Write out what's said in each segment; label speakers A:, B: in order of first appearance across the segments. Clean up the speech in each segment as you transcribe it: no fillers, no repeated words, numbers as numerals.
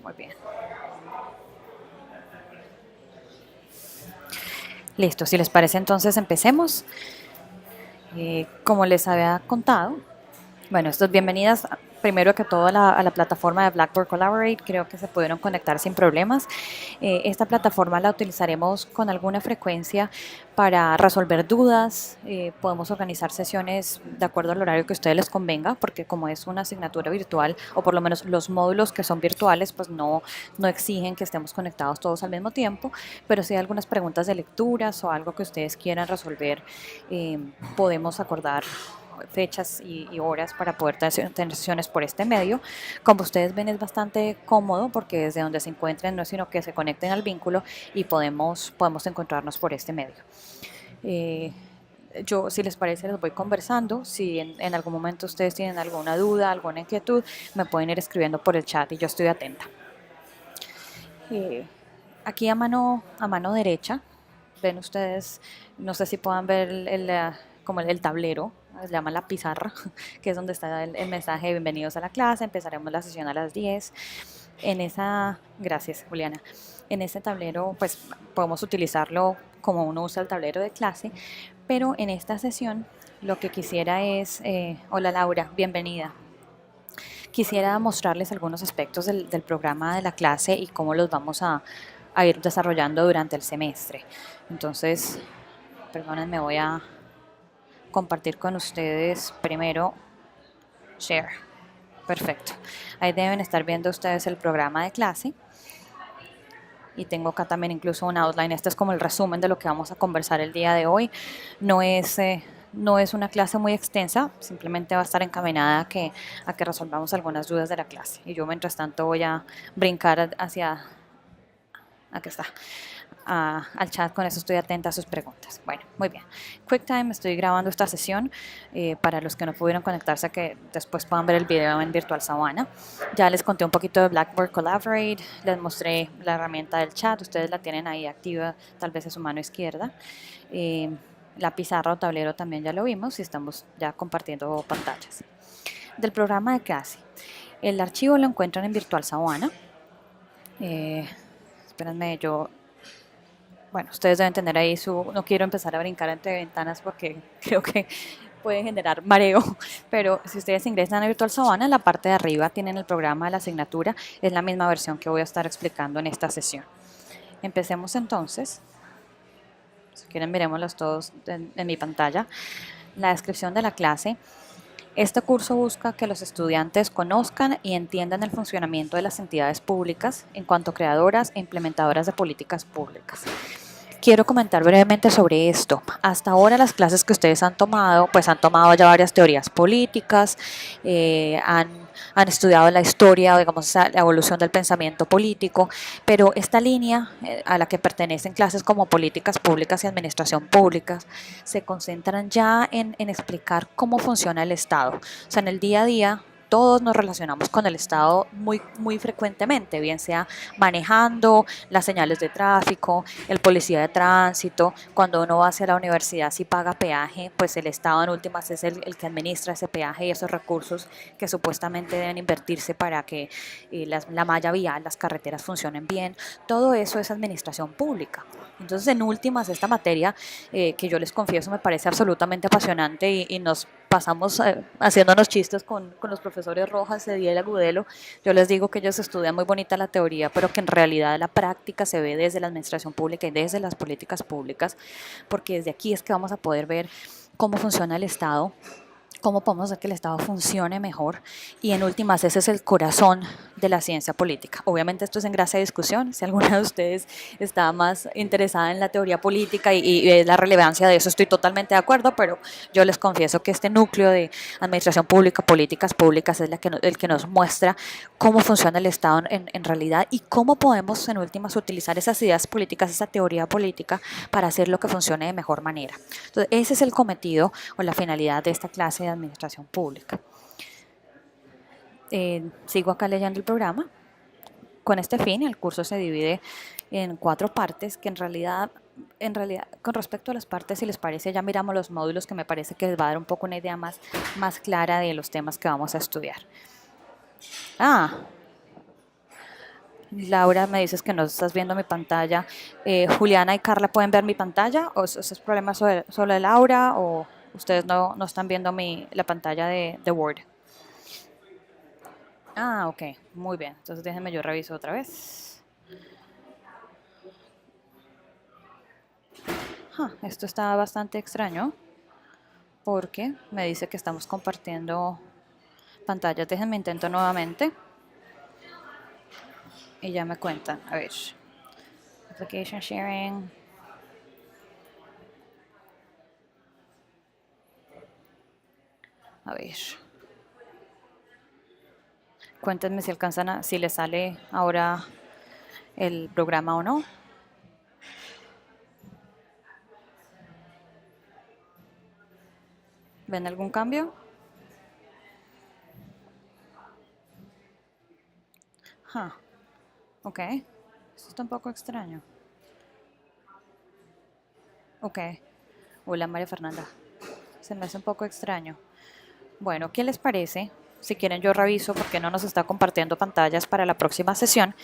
A: Muy bien. Listo, si les parece entonces empecemos. Como les había contado, bueno, esto es bienvenidas primero que todo a la plataforma de Blackboard Collaborate. Creo que se pudieron conectar sin problemas. Esta plataforma la utilizaremos con alguna frecuencia para resolver dudas. Podemos organizar sesiones de acuerdo al horario que a ustedes les convenga, porque como es una asignatura virtual, o por lo menos los módulos que son virtuales, pues no exigen que estemos conectados todos al mismo tiempo, pero si hay algunas preguntas de lecturas o algo que ustedes quieran resolver, podemos acordar fechas y horas para poder tener sesiones por este medio. Como ustedes ven, es bastante cómodo porque desde donde se encuentren no es sino que se conecten al vínculo y podemos encontrarnos por este medio. Yo, si les parece, les voy conversando. Si en algún momento ustedes tienen alguna duda, alguna inquietud, me pueden ir escribiendo por el chat y yo estoy atenta. Aquí a mano derecha, ven ustedes, no sé si puedan ver como el tablero, se llama la pizarra, que es donde está el mensaje de bienvenidos a la clase. Empezaremos la sesión a las 10. Gracias Juliana, en ese tablero pues podemos utilizarlo como uno usa el tablero de clase, pero en esta sesión lo que quisiera es, hola Laura, bienvenida. Quisiera mostrarles algunos aspectos del programa de la clase y cómo los vamos a ir desarrollando durante el semestre. Entonces, perdónenme, voy a compartir con ustedes primero share. Perfecto. Ahí deben estar viendo ustedes el programa de clase. Y tengo acá también incluso un outline. Este es como el resumen de lo que vamos a conversar el día de hoy. No es una clase muy extensa, simplemente va a estar encaminada a que resolvamos algunas dudas de la clase. Y yo mientras tanto voy a brincar hacia, aquí está, al chat. Con eso estoy atenta a sus preguntas. Bueno, muy bien. QuickTime, estoy grabando esta sesión para los que no pudieron conectarse, que después puedan ver el video en Virtual Savannah. Ya les conté un poquito de Blackboard Collaborate, les mostré la herramienta del chat, ustedes la tienen ahí activa, tal vez en su mano izquierda. La pizarra o tablero también ya lo vimos y estamos ya compartiendo pantallas. Del programa de clase, el archivo lo encuentran en Virtual Savannah. Espérenme, bueno, ustedes deben tener ahí no quiero empezar a brincar entre ventanas porque creo que puede generar mareo, pero si ustedes ingresan a Virtual Savannah, en la parte de arriba tienen el programa de la asignatura, es la misma versión que voy a estar explicando en esta sesión. Empecemos entonces. Si quieren, miremoslos todos en mi pantalla. La descripción de la clase. Este curso busca que los estudiantes conozcan y entiendan el funcionamiento de las entidades públicas en cuanto creadoras e implementadoras de políticas públicas. Quiero comentar brevemente sobre esto. Hasta ahora las clases que ustedes han tomado, pues han tomado ya varias teorías políticas, han estudiado la historia, digamos, la evolución del pensamiento político, pero esta línea a la que pertenecen clases como políticas públicas y administración pública se concentran ya en explicar cómo funciona el Estado. O sea, en el día a día todos nos relacionamos con el Estado muy frecuentemente, bien sea manejando las señales de tráfico, el policía de tránsito, cuando uno va hacia la universidad si paga peaje, pues el Estado en últimas es el que administra ese peaje y esos recursos que supuestamente deben invertirse para que la malla vial, las carreteras funcionen bien. Todo eso es administración pública. Entonces, en últimas, esta materia, que yo les confieso me parece absolutamente apasionante y nos pasamos haciéndonos chistes con los profesores Rojas, Cediel y Agudelo. Yo les digo que ellos estudian muy bonita la teoría, pero que en realidad la práctica se ve desde la administración pública y desde las políticas públicas, porque desde aquí es que vamos a poder ver cómo funciona el Estado, cómo podemos hacer que el Estado funcione mejor y en últimas ese es el corazón de la ciencia política. Obviamente esto es en gracia de discusión, si alguna de ustedes está más interesada en la teoría política y la relevancia de eso, estoy totalmente de acuerdo, pero yo les confieso que este núcleo de administración pública, políticas públicas es el que nos muestra cómo funciona el Estado en realidad y cómo podemos en últimas utilizar esas ideas políticas, esa teoría política para hacer lo que funcione de mejor manera. Entonces ese es el cometido o la finalidad de esta clase de administración pública. Sigo acá leyendo el programa. Con este fin, el curso se divide en 4 partes que en realidad, con respecto a las partes, si les parece, ya miramos los módulos que me parece que les va a dar un poco una idea más clara de los temas que vamos a estudiar. Laura, me dices que no estás viendo mi pantalla. Juliana y Carla, ¿pueden ver mi pantalla? ¿O ese es problema solo de Laura? ¿O ustedes no están viendo la pantalla de Word? Ah, ok, muy bien. Entonces déjenme yo reviso otra vez. Esto está bastante extraño porque me dice que estamos compartiendo pantallas. Déjenme intento nuevamente y ya me cuentan. A ver. Application sharing. A ver. Cuéntenme si alcanzan si les sale ahora el programa o no. ¿Ven algún cambio? Ok. Esto está un poco extraño. Ok. Hola María Fernanda. Se me hace un poco extraño. Bueno, ¿qué les parece? Si quieren yo reviso porque no nos está compartiendo pantallas para la próxima sesión,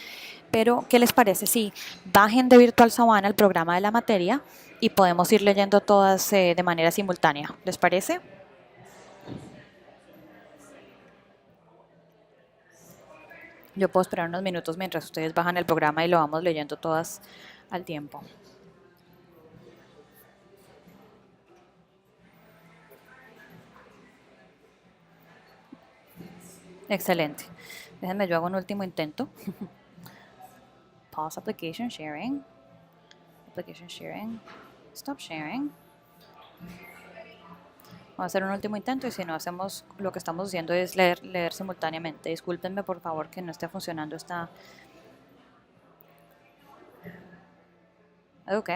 A: pero ¿qué les parece si bajen de Virtual Savana el programa de la materia y podemos ir leyendo todas de manera simultánea? ¿Les parece? Yo puedo esperar unos minutos mientras ustedes bajan el programa y lo vamos leyendo todas al tiempo. Excelente. Déjenme, yo hago un último intento. Pause application sharing. Application sharing. Stop sharing. Vamos a hacer un último intento y si no hacemos, lo que estamos haciendo es leer simultáneamente. Discúlpenme por favor que no esté funcionando esta. Ok.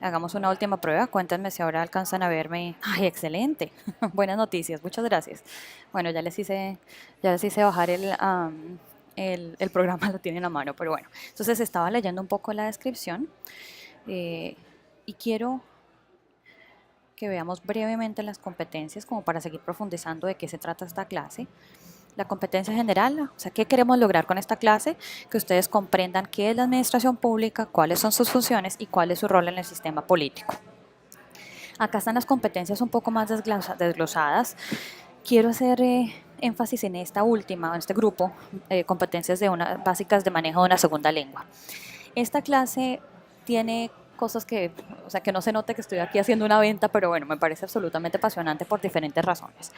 A: Hagamos una última prueba. Cuéntenme si ahora alcanzan a verme. ¡Ay, excelente! Buenas noticias. Muchas gracias. Bueno, ya les hice bajar el programa, lo tienen a mano, pero bueno. Entonces estaba leyendo un poco la descripción y quiero que veamos brevemente las competencias como para seguir profundizando de qué se trata esta clase. La competencia general, o sea, ¿qué queremos lograr con esta clase? Que ustedes comprendan qué es la administración pública, cuáles son sus funciones y cuál es su rol en el sistema político. Acá están las competencias un poco más desglosadas. Quiero hacer énfasis en esta última, en este grupo, competencias básicas de manejo de una segunda lengua. Esta clase tiene cosas o sea, que no se note que estoy aquí haciendo una venta, pero bueno, me parece absolutamente apasionante por diferentes razones.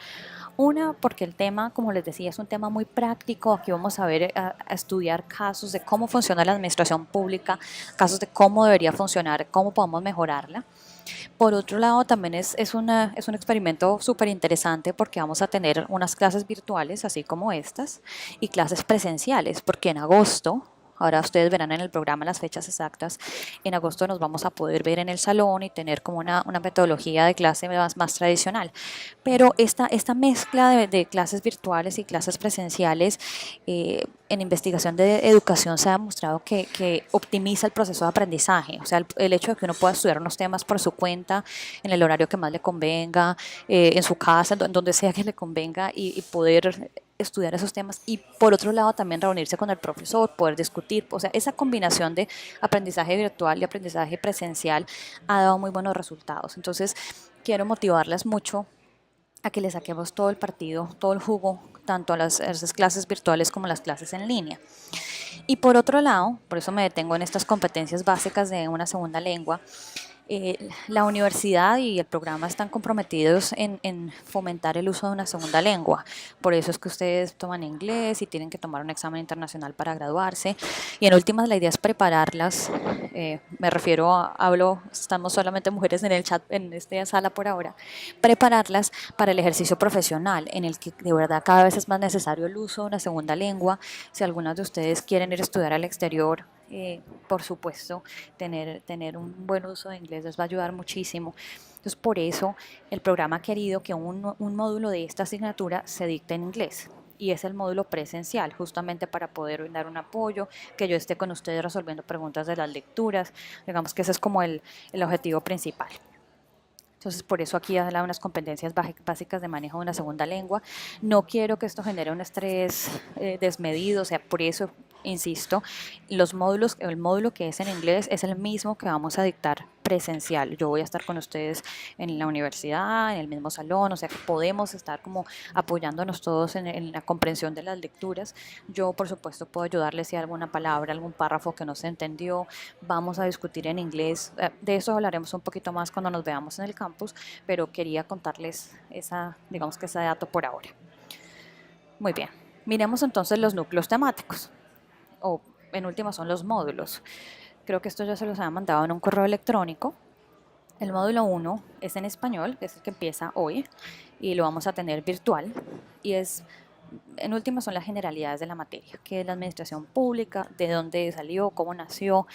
A: Una, porque el tema, como les decía, es un tema muy práctico. Aquí vamos a ver, a estudiar casos de cómo funciona la administración pública, casos de cómo debería funcionar, cómo podemos mejorarla. Por otro lado, también es un experimento súper interesante porque vamos a tener unas clases virtuales, así como estas, y clases presenciales, porque en agosto, ahora ustedes verán en el programa las fechas exactas, en agosto nos vamos a poder ver en el salón y tener como una metodología de clase más tradicional. Pero esta mezcla de clases virtuales y clases presenciales, en investigación de educación se ha demostrado que optimiza el proceso de aprendizaje. O sea, el hecho de que uno pueda estudiar unos temas por su cuenta, en el horario que más le convenga, en su casa, en donde sea que le convenga y poder estudiar esos temas y por otro lado también reunirse con el profesor, poder discutir, o sea, esa combinación de aprendizaje virtual y aprendizaje presencial ha dado muy buenos resultados. Entonces, quiero motivarlas mucho a que le saquemos todo el partido, todo el jugo, tanto a esas clases virtuales como a las clases en línea. Y por otro lado, por eso me detengo en estas competencias básicas de una segunda lengua, la universidad y el programa están comprometidos en fomentar el uso de una segunda lengua. Por eso es que ustedes toman inglés y tienen que tomar un examen internacional para graduarse. Y en últimas, la idea es prepararlas. Me refiero estamos solamente mujeres en el chat, en esta sala por ahora, prepararlas para el ejercicio profesional, en el que de verdad cada vez es más necesario el uso de una segunda lengua. Si algunas de ustedes quieren ir a estudiar al exterior, por supuesto, tener un buen uso de inglés les va a ayudar muchísimo. Entonces, por eso el programa ha querido que un módulo de esta asignatura se dicte en inglés. Y es el módulo presencial, justamente para poder brindar un apoyo, que yo esté con ustedes resolviendo preguntas de las lecturas. Digamos que ese es como el objetivo principal. Entonces, por eso aquí habla de unas competencias básicas de manejo de una segunda lengua. No quiero que esto genere un estrés desmedido, o sea, por eso insisto, el módulo que es en inglés es el mismo que vamos a dictar presencial. Yo voy a estar con ustedes en la universidad, en el mismo salón, o sea que podemos estar como apoyándonos todos en la comprensión de las lecturas. Yo, por supuesto, puedo ayudarles si hay alguna palabra, algún párrafo que no se entendió. Vamos a discutir en inglés. De eso hablaremos un poquito más cuando nos veamos en el campus, pero quería contarles digamos que ese dato por ahora. Muy bien. Miremos entonces los núcleos temáticos, o en última son los módulos. Creo que esto ya se los había mandado en un correo electrónico. El módulo 1 es en español, que es el que empieza hoy, y lo vamos a tener virtual. Y en última son las generalidades de la materia, qué es la administración pública, de dónde salió, cómo nació,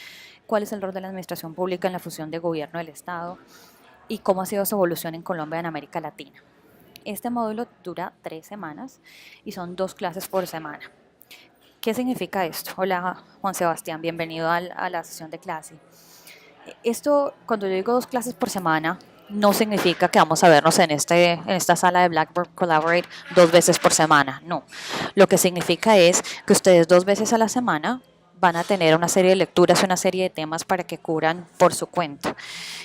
A: cuál es el rol de la administración pública en la fusión de gobierno del Estado y cómo ha sido su evolución en Colombia y en América Latina. Este módulo dura 3 semanas y son 2 clases por semana. ¿Qué significa esto? Hola Juan Sebastián, bienvenido a la sesión de clase. Esto, cuando yo digo 2 clases por semana, no significa que vamos a vernos en esta sala de Blackboard Collaborate 2 veces por semana, no. Lo que significa es que ustedes 2 veces a la semana van a tener una serie de lecturas, una serie de temas para que cubran por su cuenta.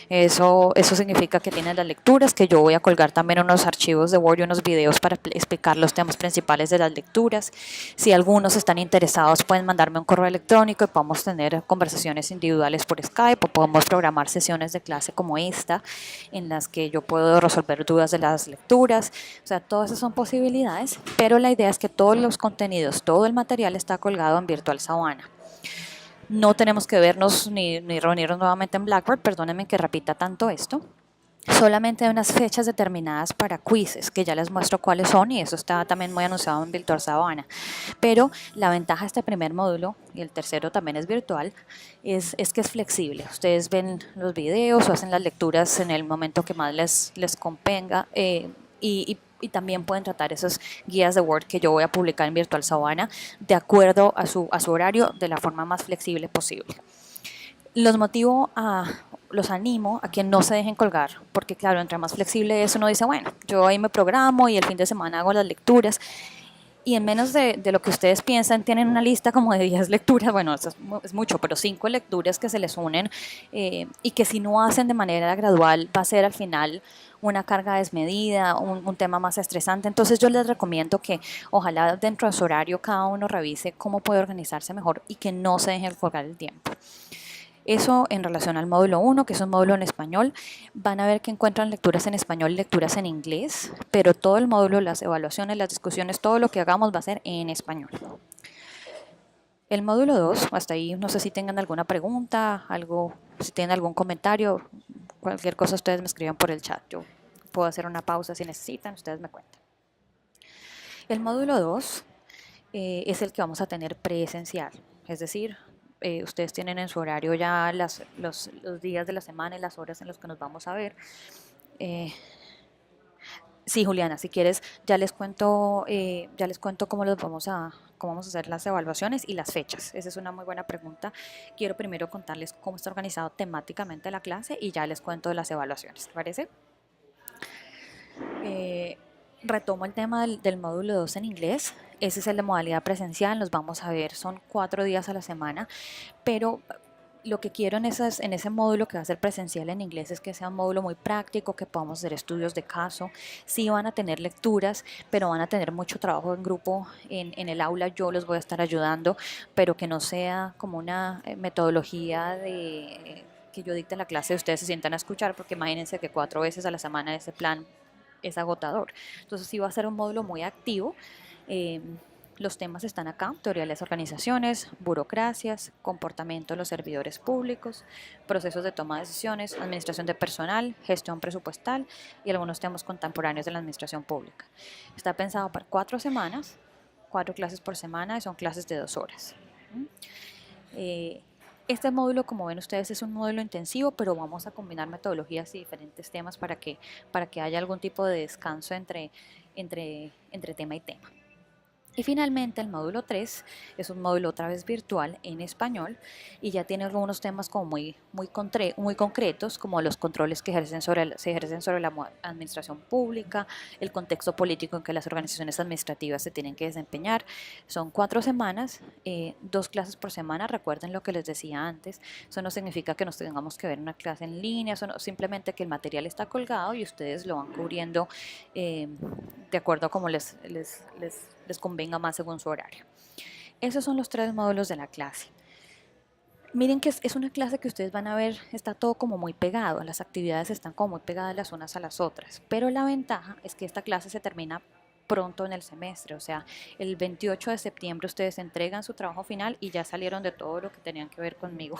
A: Eso significa que tienen las lecturas, que yo voy a colgar también unos archivos de Word y unos videos para explicar los temas principales de las lecturas. Si algunos están interesados, pueden mandarme un correo electrónico y podemos tener conversaciones individuales por Skype o podemos programar sesiones de clase como esta, en las que yo puedo resolver dudas de las lecturas. O sea, todas esas son posibilidades, pero la idea es que todos los contenidos, todo el material está colgado en Virtual Savannah. No tenemos que vernos ni reunirnos nuevamente en Blackboard, perdónenme que repita tanto esto. Solamente hay unas fechas determinadas para quizzes, que ya les muestro cuáles son, y eso está también muy anunciado en Virtual Savannah. Pero la ventaja de este primer módulo, y el tercero también es virtual, es que es flexible. Ustedes ven los videos o hacen las lecturas en el momento que más les convenga, y también pueden tratar esas guías de Word que yo voy a publicar en Virtual Savannah de acuerdo a su horario, de la forma más flexible posible. Los animo a que no se dejen colgar, porque claro, entre más flexible es, uno dice, bueno, yo ahí me programo y el fin de semana hago las lecturas, y en menos de lo que ustedes piensan, tienen una lista como de 10 lecturas, bueno, eso es mucho, pero 5 lecturas que se les unen, y que si no hacen de manera gradual va a ser al final una carga desmedida, un tema más estresante. Entonces yo les recomiendo que ojalá dentro de su horario cada uno revise cómo puede organizarse mejor y que no se dejen colgar el tiempo. Eso en relación al módulo 1, que es un módulo en español. Van a ver que encuentran lecturas en español y lecturas en inglés, pero todo el módulo, las evaluaciones, las discusiones, todo lo que hagamos va a ser en español. El módulo 2, hasta ahí no sé si tengan alguna pregunta, si tienen algún comentario, cualquier cosa ustedes me escriban por el chat. Yo puedo hacer una pausa si necesitan, ustedes me cuentan. El módulo 2 es el que vamos a tener presencial, es decir, ustedes tienen en su horario ya los días de la semana y las horas en las que nos vamos a ver. Sí, Juliana, si quieres, ya les cuento cómo cómo vamos a hacer las evaluaciones y las fechas. Esa es una muy buena pregunta. Quiero primero contarles cómo está organizado temáticamente la clase y ya les cuento de las evaluaciones. ¿Te parece? Retomo el tema del módulo 2 en inglés. Ese es el de modalidad presencial. Nos vamos a ver, son 4 días a la semana, pero lo que quiero en ese módulo que va a ser presencial en inglés es que sea un módulo muy práctico, que podamos hacer estudios de caso. Sí van a tener lecturas, pero van a tener mucho trabajo en grupo en el aula. Yo los voy a estar ayudando, pero que no sea como una metodología que yo dicte la clase y ustedes se sientan a escuchar, porque imagínense que 4 veces a la semana ese plan es agotador. Entonces sí va a ser un módulo muy activo. Los temas están acá: teoría de las organizaciones, burocracias, comportamiento de los servidores públicos, procesos de toma de decisiones, administración de personal, gestión presupuestal y algunos temas contemporáneos de la administración pública. Está pensado para 4 semanas, 4 clases por semana, y son clases de 2 horas. Este módulo, como ven ustedes, es un módulo intensivo, pero vamos a combinar metodologías y diferentes temas para que haya algún tipo de descanso entre tema y tema. Y finalmente el módulo 3 es un módulo otra vez virtual en español y ya tiene algunos temas como muy concretos, como los controles que se ejercen sobre la administración pública, el contexto político en que las organizaciones administrativas se tienen que desempeñar. Son 4 semanas, 2 clases por semana, recuerden lo que les decía antes, eso no significa que nos tengamos que ver una clase en línea, eso no, simplemente que el material está colgado y ustedes lo van cubriendo de acuerdo a cómo les convenga más según su horario. Esos son los 3 módulos de la clase. Miren que es una clase que ustedes van a ver, está todo como muy pegado, las actividades están como muy pegadas las unas a las otras, pero la ventaja es que esta clase se termina pronto en el semestre, o sea, el 28 de septiembre ustedes entregan su trabajo final y ya salieron de todo lo que tenían que ver conmigo.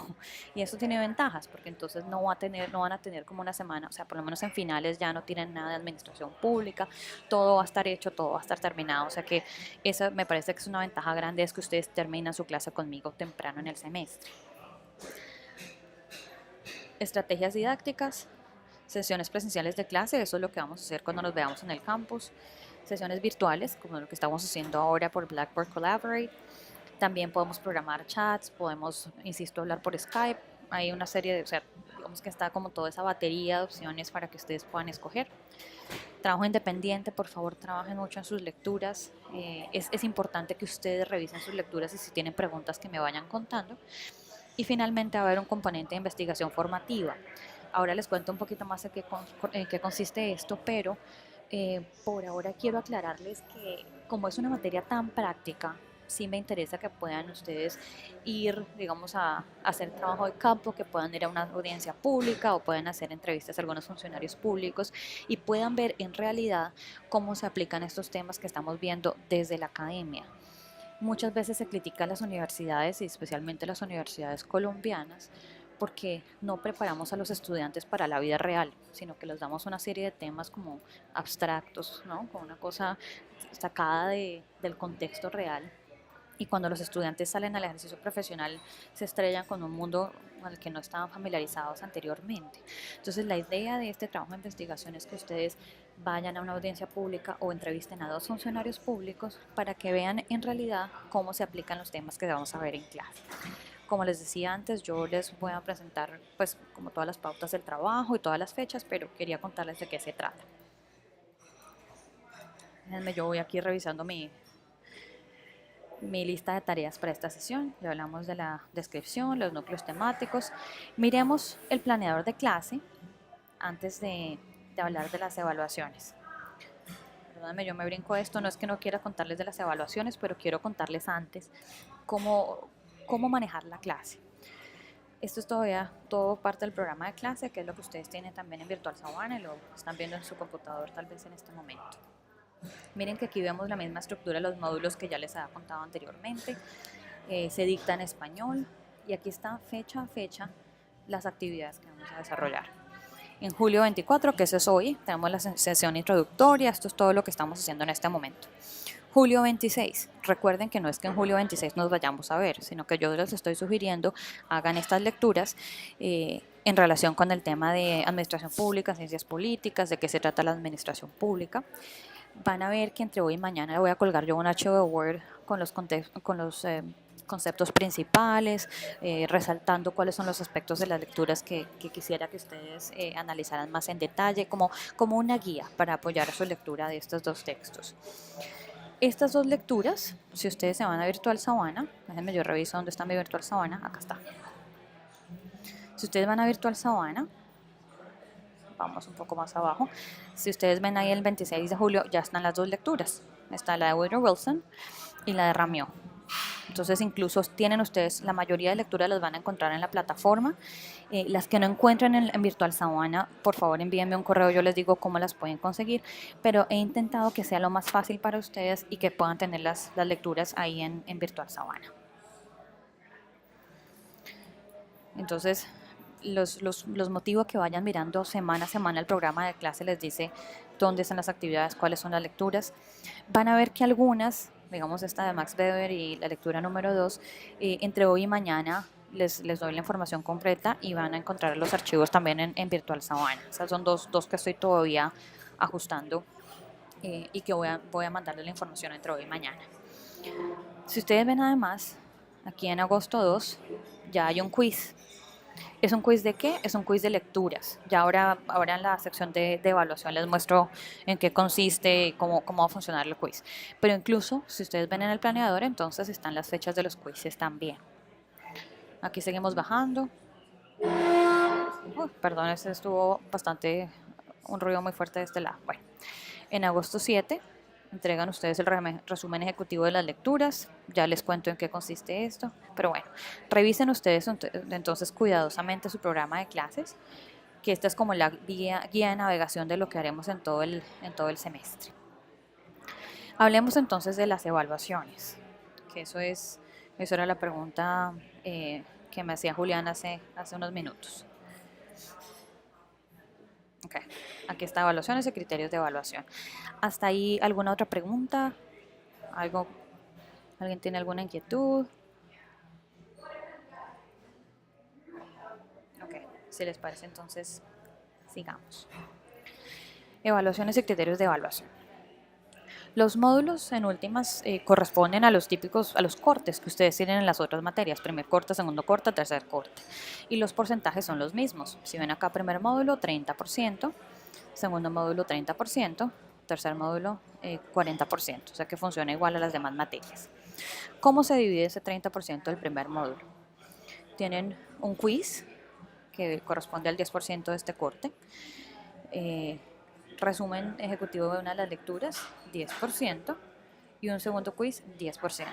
A: Y eso tiene ventajas, porque entonces no van a tener como una semana, o sea, por lo menos en finales ya no tienen nada de administración pública, todo va a estar hecho, todo va a estar terminado, o sea que esa me parece que es una ventaja grande, es que ustedes terminan su clase conmigo temprano en el semestre. Estrategias didácticas, sesiones presenciales de clase, eso es lo que vamos a hacer cuando nos veamos en el campus, sesiones virtuales, como lo que estamos haciendo ahora por Blackboard Collaborate. También podemos programar chats, podemos, insisto, hablar por Skype. Hay una serie de, o sea, digamos que está como toda esa batería de opciones para que ustedes puedan escoger. Trabajo independiente, por favor, trabajen mucho en sus lecturas. Es importante que ustedes revisen sus lecturas y si tienen preguntas que me vayan contando. Y finalmente va a haber un componente de investigación formativa. Ahora les cuento un poquito más en qué consiste esto, pero por ahora quiero aclararles que como es una materia tan práctica, sí me interesa que puedan ustedes ir, digamos, a hacer trabajo de campo, que puedan ir a una audiencia pública o puedan hacer entrevistas a algunos funcionarios públicos y puedan ver en realidad cómo se aplican estos temas que estamos viendo desde la academia. Muchas veces se critica a las universidades y especialmente las universidades colombianas porque no preparamos a los estudiantes para la vida real, sino que les damos una serie de temas como abstractos, ¿no? Como una cosa sacada del contexto real. Y cuando los estudiantes salen al ejercicio profesional se estrellan con un mundo al que no estaban familiarizados anteriormente. Entonces la idea de este trabajo de investigación es que ustedes vayan a una audiencia pública o entrevisten a 2 funcionarios públicos para que vean en realidad cómo se aplican los temas que vamos a ver en clase. Como les decía antes, yo les voy a presentar pues como todas las pautas del trabajo y todas las fechas, pero quería contarles de qué se trata. Déjenme, yo voy aquí revisando mi lista de tareas para esta sesión. Ya hablamos de la descripción, los núcleos temáticos. Miremos el planeador de clase antes de hablar de las evaluaciones. Perdónenme, yo me brinco esto, no es que no quiera contarles de las evaluaciones, pero quiero contarles antes cómo manejar la clase. Esto es todavía todo parte del programa de clase, que es lo que ustedes tienen también en Virtual Savannah y lo están viendo en su computador tal vez en este momento. Miren que aquí vemos la misma estructura de los módulos que ya les había contado anteriormente. Se dicta en español y aquí está fecha a fecha las actividades que vamos a desarrollar. En julio 24, que eso es hoy, tenemos la sesión introductoria, esto es todo lo que estamos haciendo en este momento. Julio 26, recuerden que no es que en julio 26 nos vayamos a ver, sino que yo les estoy sugiriendo hagan estas lecturas en relación con el tema de administración pública, ciencias políticas, de qué se trata la administración pública. Van a ver que entre hoy y mañana voy a colgar yo un archivo de Word con los conceptos principales, resaltando cuáles son los aspectos de las lecturas que quisiera que ustedes analizaran más en detalle, como una guía para apoyar su lectura de estos 2 textos. Estas 2 lecturas, si ustedes se van a Virtual Savannah, déjenme yo reviso dónde está mi Virtual Savannah, acá está. Si ustedes van a Virtual Savannah, vamos un poco más abajo, si ustedes ven ahí el 26 de julio ya están las 2 lecturas, está la de Woodrow Wilson y la de Ramió. Entonces incluso tienen ustedes, la mayoría de lecturas las van a encontrar en la plataforma. Las que no encuentren en Virtual Savannah, por favor envíenme un correo, yo les digo cómo las pueden conseguir, pero he intentado que sea lo más fácil para ustedes y que puedan tener las lecturas ahí en Virtual Savannah. Entonces los motivo a que vayan mirando semana a semana el programa de clase, les dice dónde están las actividades, cuáles son las lecturas. Van a ver que algunas, digamos esta de Max Weber y la lectura número 2, entre hoy y mañana les doy la información completa y van a encontrar los archivos también en Virtual Savannah. Esas son dos que estoy todavía ajustando y que voy a mandarles la información entre hoy y mañana. Si ustedes ven además, aquí en agosto 2 ya hay un quiz. ¿Es un quiz de qué? Es un quiz de lecturas. Ya ahora en la sección de evaluación les muestro en qué consiste y cómo va a funcionar el quiz. Pero incluso si ustedes ven en el planeador, entonces están las fechas de los quizzes también. Aquí seguimos bajando. Perdón, ese estuvo bastante, un ruido muy fuerte de este lado. Bueno, en agosto 7 entregan ustedes el resumen ejecutivo de las lecturas. Ya les cuento en qué consiste esto. Pero bueno, revisen ustedes entonces cuidadosamente su programa de clases, que esta es como la guía de navegación de lo que haremos en todo el semestre. Hablemos entonces de las evaluaciones, que eso era la pregunta que me hacía Julián hace unos minutos. Ok, aquí está evaluaciones y criterios de evaluación. ¿Hasta ahí alguna otra pregunta? ¿Alguien tiene alguna inquietud? Ok, si les parece entonces sigamos. Evaluaciones y criterios de evaluación. Los módulos en últimas corresponden a los típicos, a los cortes que ustedes tienen en las otras materias, primer corte, segundo corte, tercer corte. Y los porcentajes son los mismos. Si ven acá, primer módulo 30%, segundo módulo 30%, tercer módulo 40%, o sea que funciona igual a las demás materias. ¿Cómo se divide ese 30% del primer módulo? Tienen un quiz que corresponde al 10% de este corte, resumen ejecutivo de una de las lecturas, 10%, y un segundo quiz, 10%.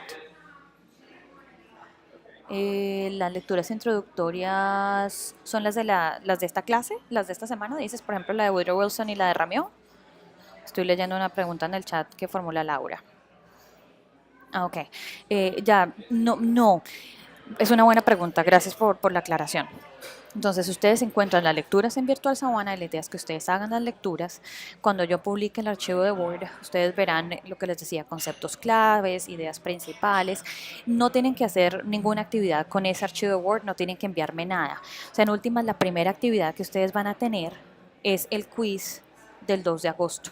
A: Las lecturas introductorias son las de esta clase, las de esta semana. Dices, por ejemplo, la de Woodrow Wilson y la de Ramió. Estoy leyendo una pregunta en el chat que formula Laura. Ok. Ya, no. Es una buena pregunta. Gracias por la aclaración. Entonces, ustedes encuentran las lecturas en Virtual Savannah y la idea es que ustedes hagan las lecturas. Cuando yo publique el archivo de Word, ustedes verán lo que les decía, conceptos claves, ideas principales. No tienen que hacer ninguna actividad con ese archivo de Word, no tienen que enviarme nada. O sea, en últimas, la primera actividad que ustedes van a tener es el quiz del 2 de agosto.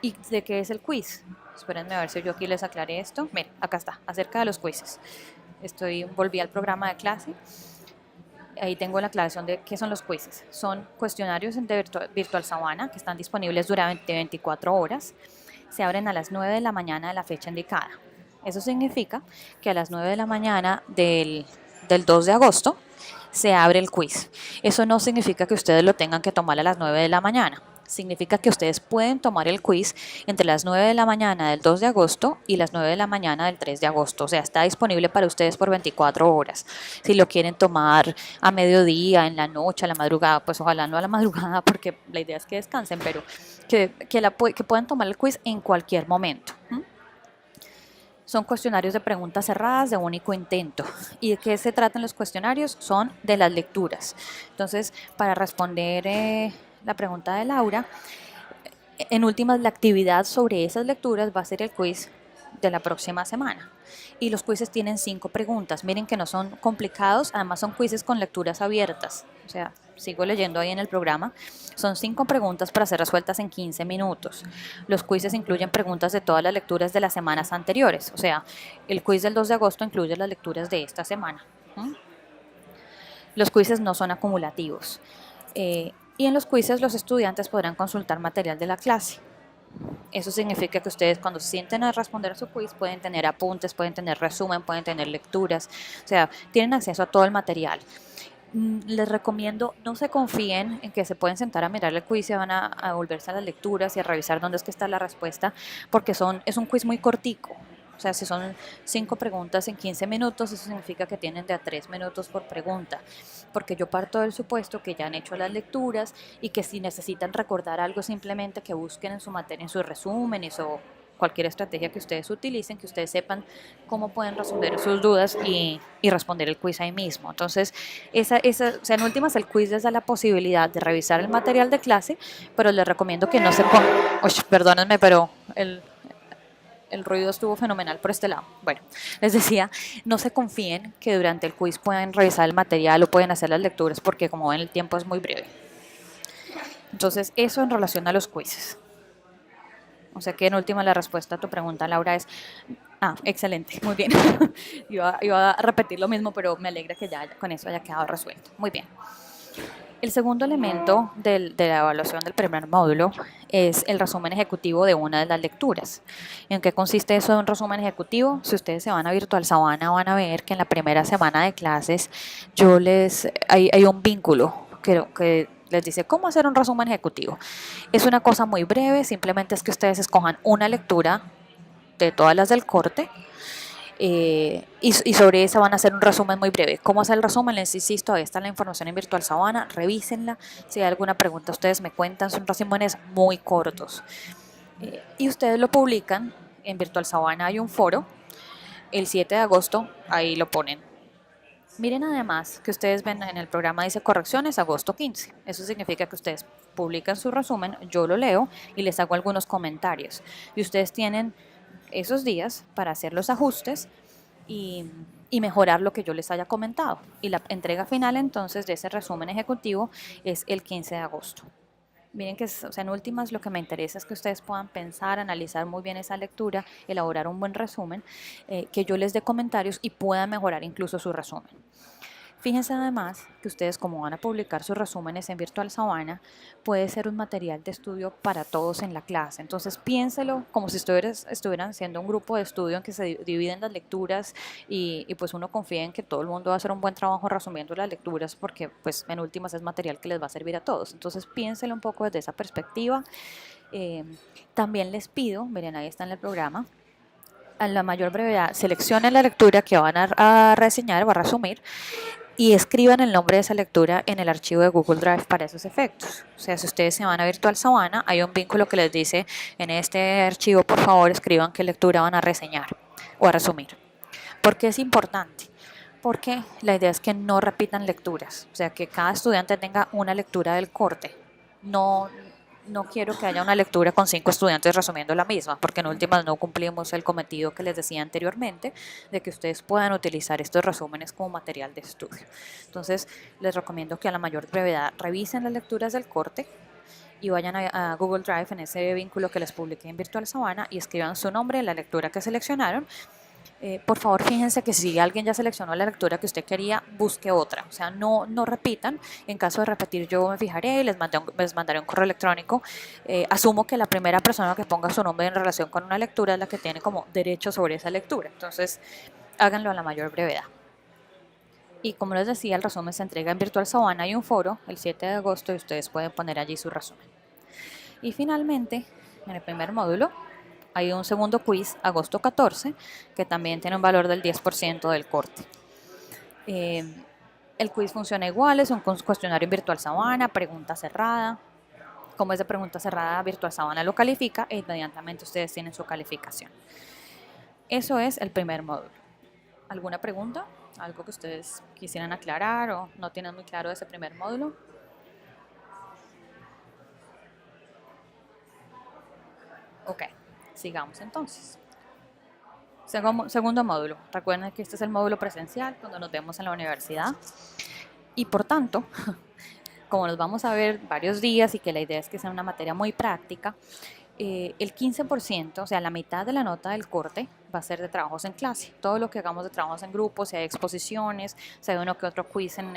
A: ¿Y de qué es el quiz? Espérenme a ver si yo aquí les aclaré esto. Miren, acá está, acerca de los quizzes. Volví al programa de clase. Ahí tengo la aclaración de qué son los quizzes. Son cuestionarios de Virtual Savannah que están disponibles durante 24 horas. Se abren a las 9 de la mañana de la fecha indicada. Eso significa que a las 9 de la mañana del 2 de agosto se abre el quiz. Eso no significa que ustedes lo tengan que tomar a las 9 de la mañana. Significa que ustedes pueden tomar el quiz entre las 9 de la mañana del 2 de agosto y las 9 de la mañana del 3 de agosto. O sea, está disponible para ustedes por 24 horas. Si lo quieren tomar a mediodía, en la noche, a la madrugada, pues ojalá no a la madrugada porque la idea es que descansen, pero que puedan tomar el quiz en cualquier momento. Son cuestionarios de preguntas cerradas de único intento. ¿Y de qué se tratan los cuestionarios? Son de las lecturas. Entonces, para responder la pregunta de Laura, en últimas, la actividad sobre esas lecturas va a ser el quiz de la próxima semana. Y los quizzes tienen 5 preguntas. Miren que no son complicados, además son quizzes con lecturas abiertas. O sea, sigo leyendo ahí en el programa. Son 5 preguntas para ser resueltas en 15 minutos. Los quizzes incluyen preguntas de todas las lecturas de las semanas anteriores. O sea, el quiz del 2 de agosto incluye las lecturas de esta semana. Los quizzes no son acumulativos. Y en los quizzes los estudiantes podrán consultar material de la clase. Eso significa que ustedes cuando se sienten a responder a su quiz pueden tener apuntes, pueden tener resumen, pueden tener lecturas, o sea, tienen acceso a todo el material. Les recomiendo, no se confíen en que se pueden sentar a mirar el quiz y van a volverse a las lecturas y a revisar dónde es que está la respuesta, porque es un quiz muy cortico. O sea, si son 5 preguntas en 15 minutos, eso significa que tienen de a 3 minutos por pregunta, porque yo parto del supuesto que ya han hecho las lecturas y que si necesitan recordar algo, simplemente que busquen en su materia, en sus resúmenes o cualquier estrategia que ustedes utilicen, que ustedes sepan cómo pueden resolver sus dudas y responder el quiz ahí mismo. Entonces, o sea, en últimas, el quiz les da la posibilidad de revisar el material de clase, pero les recomiendo que no se pongan... Perdónenme, pero el ruido estuvo fenomenal por este lado. Bueno, les decía, no se confíen que durante el quiz puedan revisar el material o pueden hacer las lecturas, porque como ven, el tiempo es muy breve. Entonces, eso en relación a los quizzes. O sea que en última la respuesta a tu pregunta, Laura, es... Ah, excelente, muy bien. Iba a repetir lo mismo, pero me alegra que ya con eso haya quedado resuelto. Muy bien. El segundo elemento de la evaluación del primer módulo es el resumen ejecutivo de una de las lecturas. ¿En qué consiste eso de un resumen ejecutivo? Si ustedes se van a Virtual Sabana van a ver que en la primera semana de clases hay un vínculo que les dice cómo hacer un resumen ejecutivo. Es una cosa muy breve, simplemente es que ustedes escojan una lectura de todas las del corte y sobre esa van a hacer un resumen muy breve. ¿Cómo hacer el resumen? Les insisto, ahí está la información en Virtual Sabana, revísenla. Si hay alguna pregunta, ustedes me cuentan, son resúmenes muy cortos. Y ustedes lo publican en Virtual Sabana, hay un foro, el 7 de agosto, ahí lo ponen. Miren además que ustedes ven en el programa dice correcciones agosto 15. Eso significa que ustedes publican su resumen, yo lo leo y les hago algunos comentarios. Y ustedes tienen esos días para hacer los ajustes y, y mejorar lo que yo les haya comentado. Y la entrega final entonces de ese resumen ejecutivo es el 15 de agosto. Miren que, o sea, en últimas lo que me interesa es que ustedes puedan pensar, analizar muy bien esa lectura, elaborar un buen resumen, que yo les dé comentarios y puedan mejorar incluso su resumen. Fíjense además que ustedes como van a publicar sus resúmenes en Virtual Sabana, puede ser un material de estudio para todos en la clase. Entonces piénselo como si estuvieran siendo un grupo de estudio en que se dividen las lecturas y pues uno confía en que todo el mundo va a hacer un buen trabajo resumiendo las lecturas porque pues en últimas es material que les va a servir a todos. Entonces piénselo un poco desde esa perspectiva. Eh, También les pido, miren ahí está en el programa, a la mayor brevedad, seleccionen la lectura que van a reseñar o a resumir y escriban el nombre de esa lectura en el archivo de Google Drive para esos efectos. O sea, si ustedes se van a Virtual Sabana, hay un vínculo que les dice en este archivo, por favor, escriban qué lectura van a reseñar o a resumir. ¿Por qué es importante? Porque la idea es que no repitan lecturas, o sea, que cada estudiante tenga una lectura del corte. No, no quiero que haya una lectura con 5 estudiantes resumiendo la misma, porque en últimas no cumplimos el cometido que les decía anteriormente, de que ustedes puedan utilizar estos resúmenes como material de estudio. Entonces, les recomiendo que a la mayor brevedad revisen las lecturas del corte y vayan a Google Drive en ese vínculo que les publiqué en Virtual Sabana y escriban su nombre en la lectura que seleccionaron. Por favor, fíjense que si alguien ya seleccionó la lectura que usted quería, busque otra. O sea, no repitan. En caso de repetir, yo me fijaré y les mandaré un correo electrónico. Asumo que la primera persona que ponga su nombre en relación con una lectura es la que tiene como derecho sobre esa lectura. Entonces, háganlo a la mayor brevedad. Y como les decía, el resumen se entrega en Virtual Sabana. Hay un foro el 7 de agosto y ustedes pueden poner allí su resumen. Y finalmente, en el primer módulo, hay un segundo quiz, agosto 14, que también tiene un valor del 10% del corte. El quiz funciona igual, es un cuestionario en Virtual Sabana, pregunta cerrada. Como es de pregunta cerrada, Virtual Sabana lo califica e inmediatamente ustedes tienen su calificación. Eso es el primer módulo. ¿Alguna pregunta? ¿Algo que ustedes quisieran aclarar o no tienen muy claro de ese primer módulo? Ok, sigamos entonces. Segundo módulo. Recuerden que este es el módulo presencial cuando nos vemos en la universidad. Y por tanto, como nos vamos a ver varios días y que la idea es que sea una materia muy práctica, el 15%, o sea, la mitad de la nota del corte va a ser de trabajos en clase. Todo lo que hagamos de trabajos en grupo, si hay exposiciones, si hay uno que otro quiz en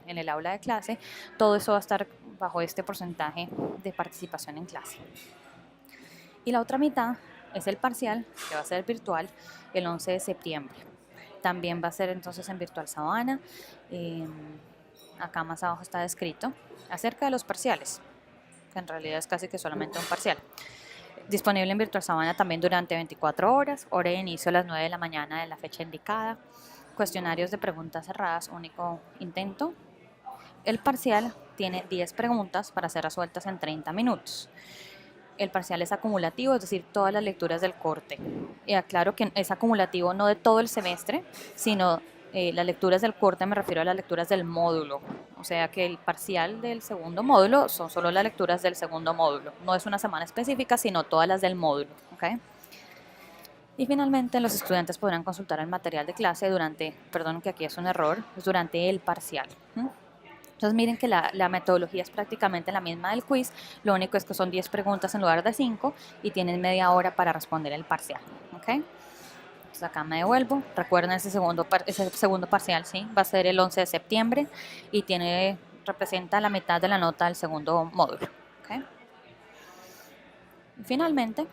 A: el aula de clase, todo eso va a estar bajo este porcentaje de participación en clase. Y la otra mitad es el parcial, que va a ser virtual, el 11 de septiembre. También va a ser entonces en Virtual Sabana. Acá más abajo está descrito acerca de los parciales, que en realidad es casi que solamente un parcial. Disponible en Virtual Sabana también durante 24 horas, hora de inicio a las 9 de la mañana de la fecha indicada. Cuestionarios de preguntas cerradas, único intento. El parcial tiene 10 preguntas para ser resueltas en 30 minutos. El parcial es acumulativo, es decir, todas las lecturas del corte. Y aclaro que es acumulativo no de todo el semestre, sino las lecturas del corte, me refiero a las lecturas del módulo. O sea que el parcial del segundo módulo son solo las lecturas del segundo módulo. No es una semana específica, sino todas las del módulo. ¿Okay? Y finalmente los estudiantes podrán consultar el material de clase durante, perdón que aquí es un error, es durante el parcial. Entonces miren que la metodología es prácticamente la misma del quiz, lo único es que son 10 preguntas en lugar de 5 y tienen media hora para responder el parcial. ¿Ok? Entonces acá me devuelvo. Recuerden ese segundo parcial, ¿sí? Va a ser el 11 de septiembre y representa la mitad de la nota del segundo módulo. ¿Ok? Y finalmente,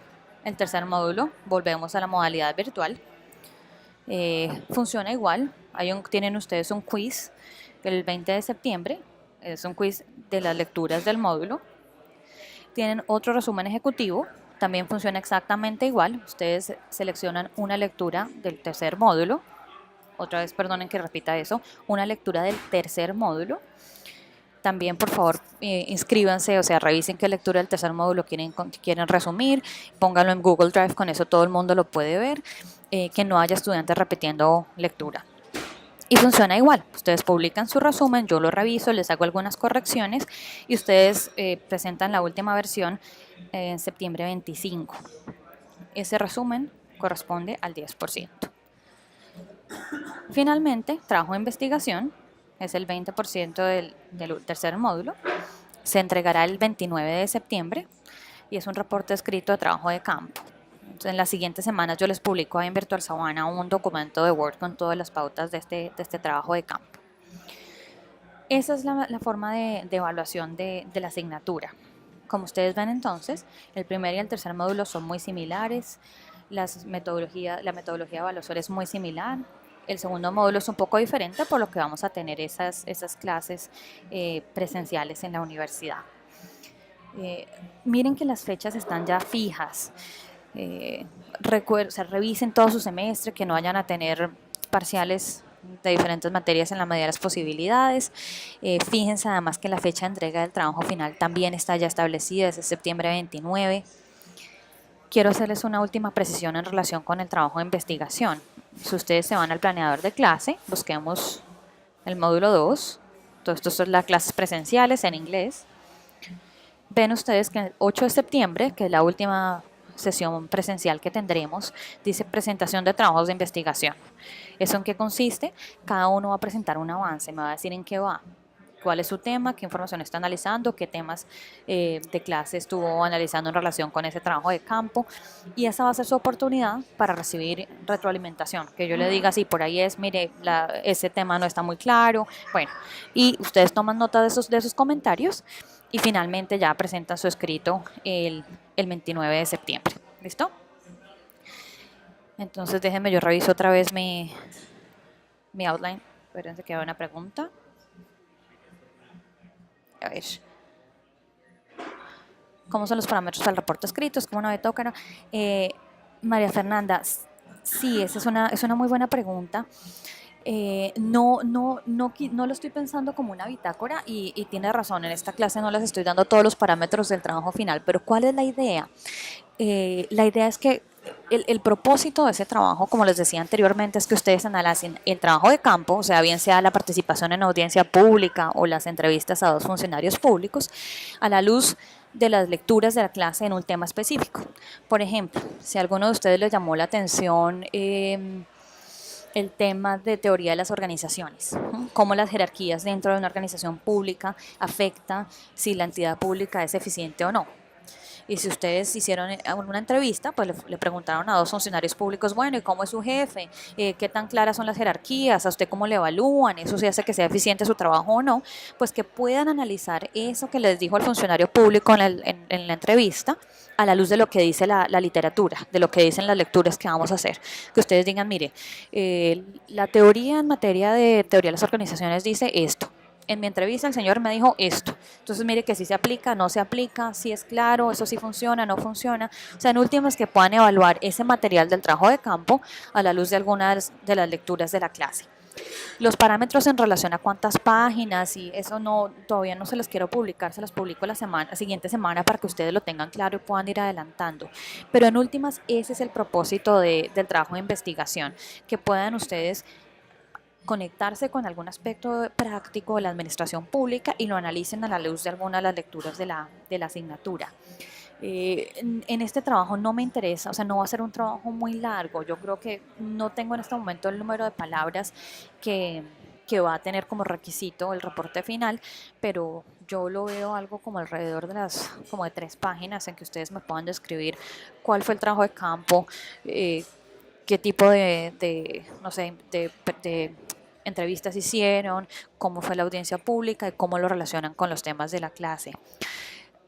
A: el tercer módulo, volvemos a la modalidad virtual. Funciona igual. Tienen ustedes un quiz el 20 de septiembre. Es un quiz de las lecturas del módulo. Tienen otro resumen ejecutivo. También funciona exactamente igual. Ustedes seleccionan una lectura del tercer módulo. Otra vez, perdonen que repita eso. Una lectura del tercer módulo. También, por favor, inscríbanse, o sea, revisen qué lectura del tercer módulo quieren resumir, pónganlo en Google Drive, con eso todo el mundo lo puede ver, que no haya estudiantes repitiendo lectura. Y funciona igual, ustedes publican su resumen, yo lo reviso, les hago algunas correcciones y ustedes presentan la última versión en septiembre 25. Ese resumen corresponde al 10%. Finalmente, trabajo de investigación, es el 20% del tercer módulo, se entregará el 29 de septiembre y es un reporte escrito de trabajo de campo. Entonces, en las siguientes semanas yo les publico ahí en Virtual Sabana un documento de Word con todas las pautas de este trabajo de campo. Esa es la forma de evaluación de la asignatura. Como ustedes ven entonces, el primer y el tercer módulo son muy similares, la metodología de evaluación es muy similar, el segundo módulo es un poco diferente por lo que vamos a tener esas clases presenciales en la universidad. Miren que las fechas están ya fijas. Revisen todo su semestre, que no vayan a tener parciales de diferentes materias en la medida de las posibilidades. Fíjense además que la fecha de entrega del trabajo final también está ya establecida, es septiembre 29. Quiero hacerles una última precisión en relación con el trabajo de investigación. Si ustedes se van al planeador de clase, busquemos el módulo 2. Todo esto son las clases presenciales en inglés. Ven ustedes que el 8 de septiembre, que es la última sesión presencial que tendremos, dice presentación de trabajos de investigación. ¿Eso en qué consiste? Cada uno va a presentar un avance, me va a decir en qué va, cuál es su tema, qué información está analizando, qué temas de clase estuvo analizando en relación con ese trabajo de campo, y esa va a ser su oportunidad para recibir retroalimentación, que yo le diga, sí, por ahí es, mire, ese tema no está muy claro, bueno, y ustedes toman nota de esos comentarios y finalmente ya presentan su escrito el 29 de septiembre. ¿Listo? Entonces déjenme, yo reviso otra vez mi outline. Espérense que hay una pregunta. A ver. ¿Cómo son los parámetros del reporte escrito? ¿Es como una bitácora? María Fernanda, sí, esa es una muy buena pregunta. No lo estoy pensando como una bitácora y tiene razón, en esta clase no les estoy dando todos los parámetros del trabajo final, pero ¿cuál es la idea? La idea es que el propósito de ese trabajo, como les decía anteriormente, es que ustedes analicen el trabajo de campo, o sea, bien sea la participación en audiencia pública o las entrevistas a dos funcionarios públicos, a la luz de las lecturas de la clase en un tema específico. Por ejemplo, si a alguno de ustedes les llamó la atención el tema de teoría de las organizaciones, cómo las jerarquías dentro de una organización pública afectan si la entidad pública es eficiente o no. Y si ustedes hicieron una entrevista, pues le preguntaron a dos funcionarios públicos, bueno, ¿y cómo es su jefe? ¿Qué tan claras son las jerarquías? ¿A usted cómo le evalúan? ¿Eso sí hace que sea eficiente su trabajo o no? Pues que puedan analizar eso que les dijo el funcionario público en la entrevista a la luz de lo que dice la literatura, de lo que dicen las lecturas que vamos a hacer. Que ustedes digan, mire, la teoría en materia de teoría de las organizaciones dice esto. En mi entrevista el señor me dijo esto. Entonces mire que si se aplica, no se aplica, si es claro, eso sí funciona, no funciona. O sea, en últimas que puedan evaluar ese material del trabajo de campo a la luz de algunas de las lecturas de la clase. Los parámetros en relación a cuántas páginas y eso todavía no se los quiero publicar, se los publico la siguiente semana para que ustedes lo tengan claro y puedan ir adelantando. Pero en últimas ese es el propósito del trabajo de investigación, que puedan ustedes conectarse con algún aspecto práctico de la administración pública y lo analicen a la luz de alguna de las lecturas de la asignatura. En este trabajo no me interesa, o sea, no va a ser un trabajo muy largo. Yo creo que no tengo en este momento el número de palabras que que va a tener como requisito el reporte final, pero yo lo veo algo como alrededor de como de 3 páginas en que ustedes me puedan describir cuál fue el trabajo de campo, qué tipo no sé, de entrevistas hicieron, cómo fue la audiencia pública y cómo lo relacionan con los temas de la clase.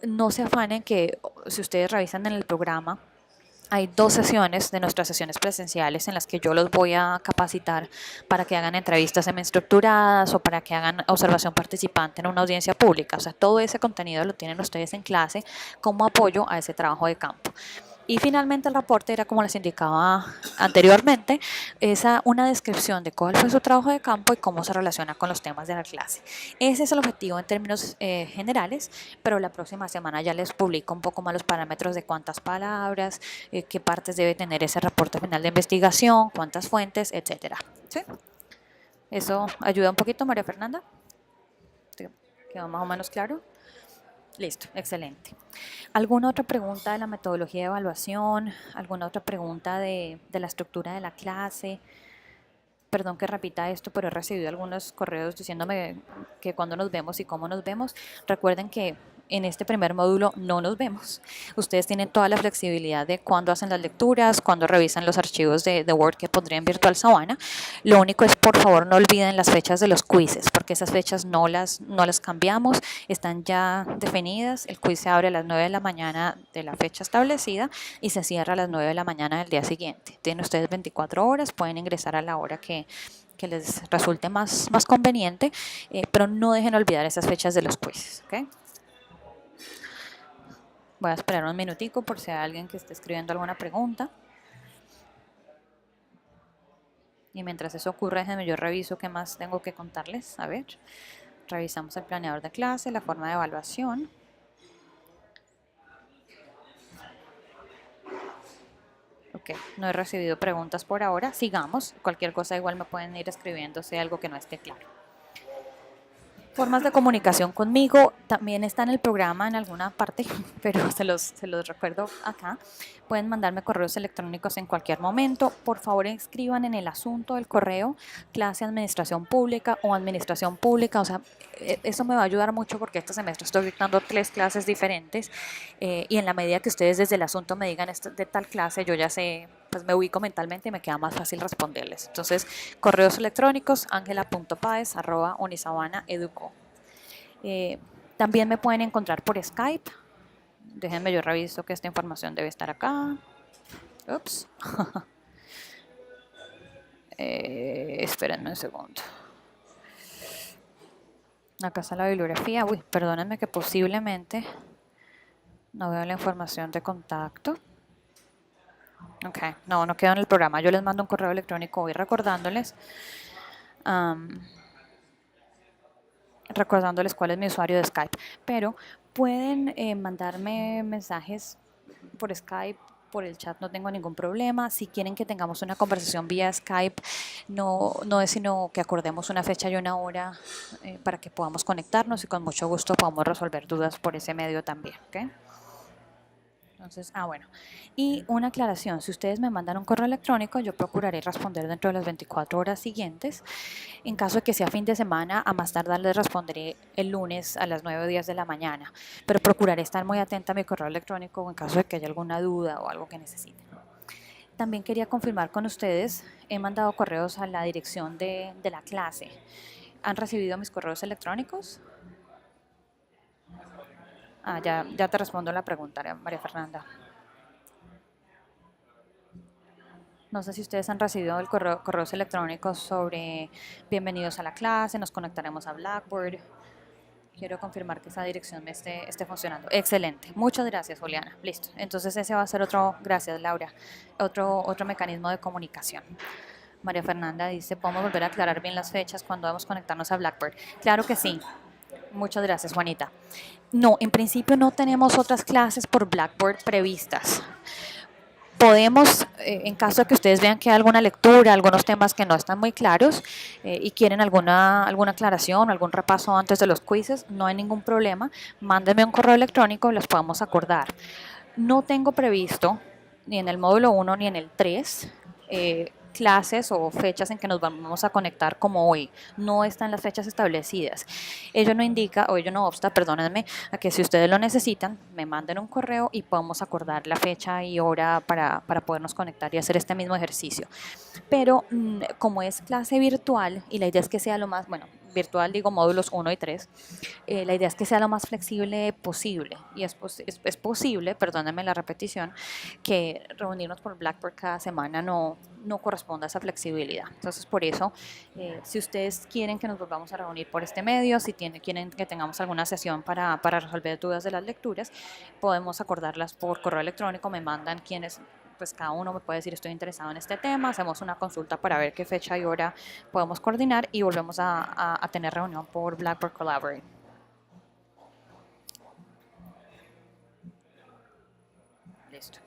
A: No se afanen que si ustedes revisan en el programa, hay 2 sesiones de nuestras sesiones presenciales en las que yo los voy a capacitar para que hagan entrevistas semi-estructuradas o para que hagan observación participante en una audiencia pública. O sea, todo ese contenido lo tienen ustedes en clase como apoyo a ese trabajo de campo. Y finalmente el reporte era, como les indicaba anteriormente, una descripción de cuál fue su trabajo de campo y cómo se relaciona con los temas de la clase. Ese es el objetivo en términos generales, pero la próxima semana ya les publico un poco más los parámetros de cuántas palabras, qué partes debe tener ese reporte final de investigación, cuántas fuentes, etcétera. ¿Sí? ¿Eso ayuda un poquito, María Fernanda? ¿Quedó más o menos claro? Listo, excelente. ¿Alguna otra pregunta de la metodología de evaluación? ¿Alguna otra pregunta de la estructura de la clase? Perdón que repita esto, pero he recibido algunos correos diciéndome que cuándo nos vemos y cómo nos vemos. Recuerden que en este primer módulo no nos vemos. Ustedes tienen toda la flexibilidad de cuándo hacen las lecturas, cuándo revisan los archivos de Word que pondré en Virtual Savannah. Lo único es, por favor, no olviden las fechas de los quizzes, porque esas fechas no las cambiamos, están ya definidas. El quiz se abre a las 9 de la mañana de la fecha establecida y se cierra a las 9 de la mañana del día siguiente. Tienen ustedes 24 horas, pueden ingresar a la hora que les resulte más conveniente, pero no dejen olvidar esas fechas de los quizzes. ¿Okay? Voy a esperar un minutico por si hay alguien que esté escribiendo alguna pregunta. Y mientras eso ocurre, déjenme yo reviso qué más tengo que contarles. A ver, revisamos el planeador de clase, la forma de evaluación. Ok, no he recibido preguntas por ahora. Sigamos. Cualquier cosa igual me pueden ir escribiendo si hay algo que no esté claro. Formas de comunicación conmigo también está en el programa en alguna parte, pero se los recuerdo acá. Pueden mandarme correos electrónicos en cualquier momento. Por favor, escriban en el asunto del correo clase administración pública o administración pública. O sea, eso me va a ayudar mucho porque este semestre estoy dictando 3 clases diferentes y en la medida que ustedes desde el asunto me digan esto de tal clase, yo ya sé, pues me ubico mentalmente y me queda más fácil responderles. Entonces, correos electrónicos angela.paez@unisabana.edu.co. También me pueden encontrar por Skype. Déjenme yo reviso que esta información debe estar acá. Ups. Espérenme un segundo. Acá está la bibliografía. Uy, perdónenme que posiblemente no veo la información de contacto. Ok, no queda en el programa. Yo les mando un correo electrónico hoy recordándoles cuál es mi usuario de Skype. Pero pueden mandarme mensajes por Skype, por el chat, no tengo ningún problema. Si quieren que tengamos una conversación vía Skype, no es sino que acordemos una fecha y una hora para que podamos conectarnos y con mucho gusto podamos resolver dudas por ese medio también. ¿Okay? Entonces, bueno. Y una aclaración, si ustedes me mandan un correo electrónico, yo procuraré responder dentro de las 24 horas siguientes. En caso de que sea fin de semana, a más tardar les responderé el lunes a las 9 o 10 de la mañana. Pero procuraré estar muy atenta a mi correo electrónico en caso de que haya alguna duda o algo que necesiten. También quería confirmar con ustedes, he mandado correos a la dirección de la clase. ¿Han recibido mis correos electrónicos? Ya te respondo la pregunta, María Fernanda. No sé si ustedes han recibido correos electrónicos sobre bienvenidos a la clase, nos conectaremos a Blackboard. Quiero confirmar que esa dirección me esté funcionando. Excelente. Muchas gracias, Juliana. Listo. Entonces ese va a ser gracias, Laura, otro mecanismo de comunicación. María Fernanda dice, ¿podemos volver a aclarar bien las fechas cuando vamos a conectarnos a Blackboard? Claro que sí. Muchas gracias, Juanita. No, en principio no tenemos otras clases por Blackboard previstas. Podemos, en caso de que ustedes vean que hay alguna lectura, algunos temas que no están muy claros y quieren alguna aclaración, algún repaso antes de los quizzes, no hay ningún problema. Mándenme un correo electrónico y los podemos acordar. No tengo previsto, ni en el módulo 1 ni en el 3, clases o fechas en que nos vamos a conectar como hoy. No están las fechas establecidas. Ello no indica, o ello no obsta, perdónenme, a que si ustedes lo necesitan, me manden un correo y podemos acordar la fecha y hora para podernos conectar y hacer este mismo ejercicio. Pero como es clase virtual y la idea es que sea lo más, bueno, virtual digo módulos 1 y 3, la idea es que sea lo más flexible posible. Y es posible, perdónenme la repetición, que reunirnos por Blackboard cada semana no corresponde a esa flexibilidad. Entonces, por eso, si ustedes quieren que nos volvamos a reunir por este medio, si quieren que tengamos alguna sesión para resolver dudas de las lecturas, podemos acordarlas por correo electrónico, me mandan quienes, pues cada uno me puede decir estoy interesado en este tema, hacemos una consulta para ver qué fecha y hora podemos coordinar y volvemos a tener reunión por Blackboard Collaborate. Listo.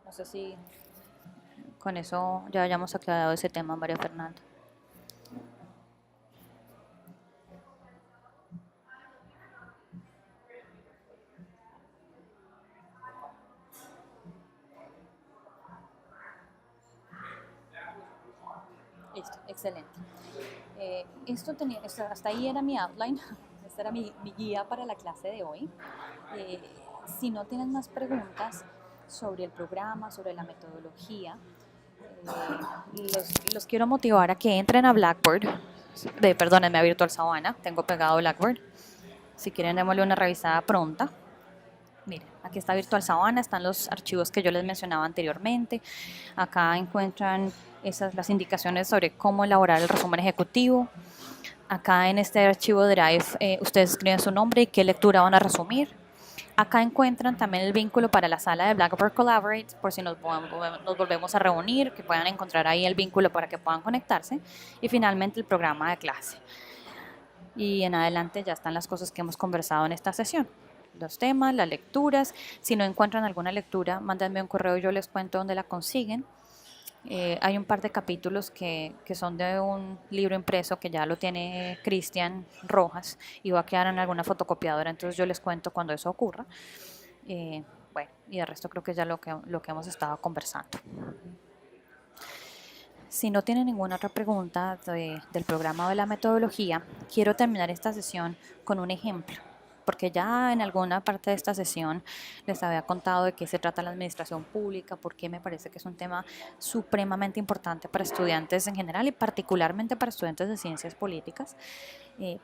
A: No sé si con eso ya hayamos aclarado ese tema, María Fernanda. Listo, excelente. Hasta ahí era mi outline, esta era mi guía para la clase de hoy. Eh, si no tienen más preguntas sobre el programa, sobre la metodología, los quiero motivar a que entren a Blackboard, perdónenme, a Virtual Savannah, tengo pegado Blackboard. Si quieren, démosle una revisada pronta. Miren, aquí está Virtual Savannah, están los archivos que yo les mencionaba anteriormente. Acá encuentran las indicaciones sobre cómo elaborar el resumen ejecutivo. Acá en este archivo Drive ustedes escriben su nombre y qué lectura van a resumir. Acá encuentran también el vínculo para la sala de Blackboard Collaborate, por si nos volvemos a reunir, que puedan encontrar ahí el vínculo para que puedan conectarse. Y finalmente el programa de clase. Y en adelante ya están las cosas que hemos conversado en esta sesión. Los temas, las lecturas. Si no encuentran alguna lectura, mándenme un correo y yo les cuento dónde la consiguen. Hay un par de capítulos que son de un libro impreso que ya lo tiene Cristian Rojas y va a quedar en alguna fotocopiadora, entonces yo les cuento cuando eso ocurra. Bueno, y el resto creo que ya lo que hemos estado conversando. Si no tienen ninguna otra pregunta del programa o de la metodología, quiero terminar esta sesión con un ejemplo, porque ya en alguna parte de esta sesión les había contado de qué se trata la administración pública, porque me parece que es un tema supremamente importante para estudiantes en general y particularmente para estudiantes de ciencias políticas,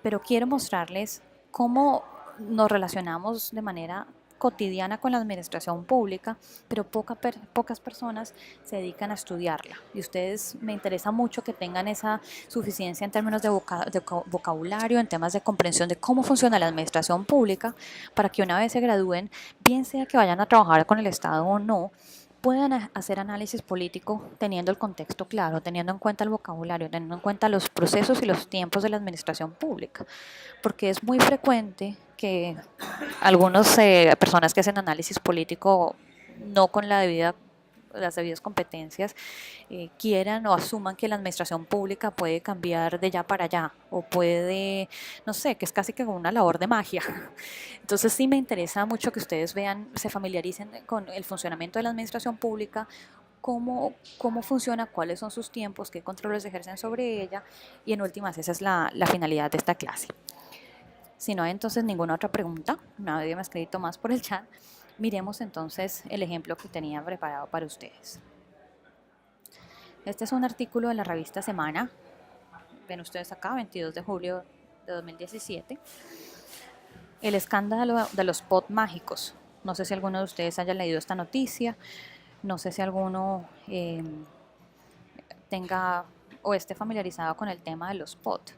A: pero quiero mostrarles cómo nos relacionamos de manera cotidiana con la administración pública, pero pocas personas se dedican a estudiarla. Y ustedes me interesa mucho que tengan esa suficiencia en términos de vocabulario, en temas de comprensión de cómo funciona la administración pública, para que una vez se gradúen, bien sea que vayan a trabajar con el Estado o no, puedan hacer análisis político teniendo el contexto claro, teniendo en cuenta el vocabulario, teniendo en cuenta los procesos y los tiempos de la administración pública, porque es muy frecuente que algunas personas que hacen análisis político no con las debidas competencias quieran o asuman que la administración pública puede cambiar de ya para allá o puede, no sé, que es casi que una labor de magia. Entonces sí me interesa mucho que ustedes vean, se familiaricen con el funcionamiento de la administración pública, cómo funciona, cuáles son sus tiempos, qué controles ejercen sobre ella y en últimas esa es la finalidad de esta clase. Si no hay entonces ninguna otra pregunta, nadie me ha escrito más por el chat, miremos entonces el ejemplo que tenía preparado para ustedes. Este es un artículo de la revista Semana, ven ustedes acá, 22 de julio de 2017. El escándalo de los pot mágicos. No sé si alguno de ustedes haya leído esta noticia, no sé si alguno tenga o esté familiarizado con el tema de los POT.